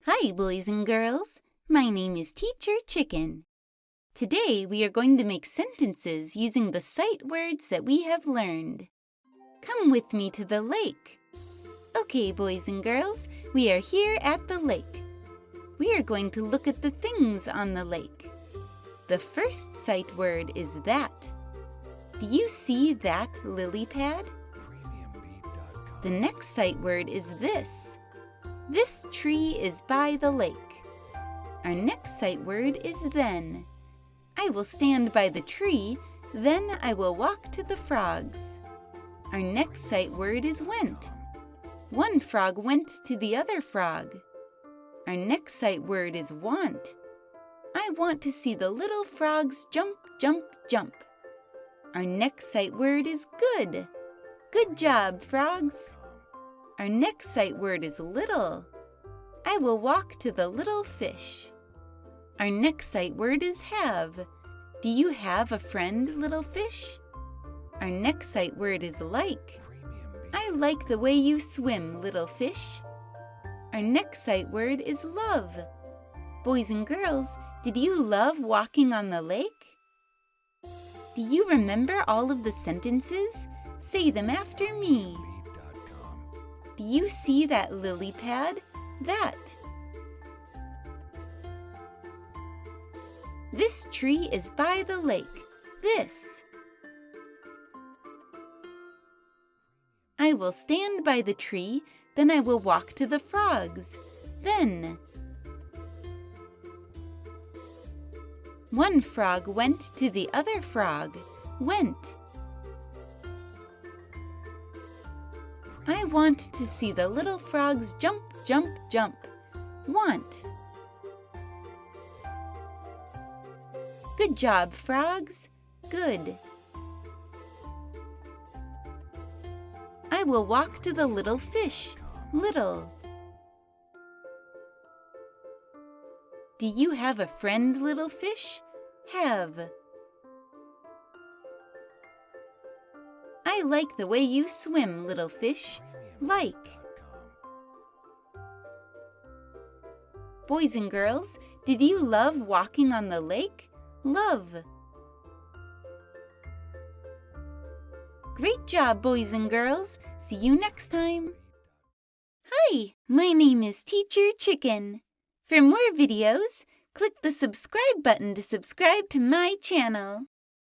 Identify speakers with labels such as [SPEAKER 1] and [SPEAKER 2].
[SPEAKER 1] Hi, boys and girls. My name is Teacher Chicken. Today we are going to make sentences using the sight words that we have learned. Come with me to the lake. Okay, boys and girls, we are here at the lake. We are going to look at the things on the lake. The first sight word is that. Do you see that lily pad? The next sight word is this. This tree is by the lake. Our next sight word is then. I will stand by the tree, then I will walk to the frogs. Our next sight word is went. One frog went to the other frog. Our next sight word is want. I want to see the little frogs jump, jump, jump. Our next sight word is good. Good job, frogs. Our next sight word is little. I will walk to the little fish. Our next sight word is have. Do you have a friend, little fish? Our next sight word is like. I like the way you swim, little fish. Our next sight word is love. Boys and girls, did you love walking on the lake? Do you remember all of the sentences? Say them after me. Do you see that lily pad? That. This tree is by the lake. This. I will stand by the tree, then I will walk to the frogs. Then. One frog went to the other frog. Went. I want to see the little frogs jump, jump, jump. Want. Good job, frogs. Good. I will walk to the little fish. Little. Do you have a friend, little fish? Have. I like the way you swim, little fish. Like. Boys and girls, did you love walking on the lake? Love. Great job, boys and girls. See you next time. Hi, my name is Teacher Chicken. For more videos, click the subscribe button to subscribe to my channel.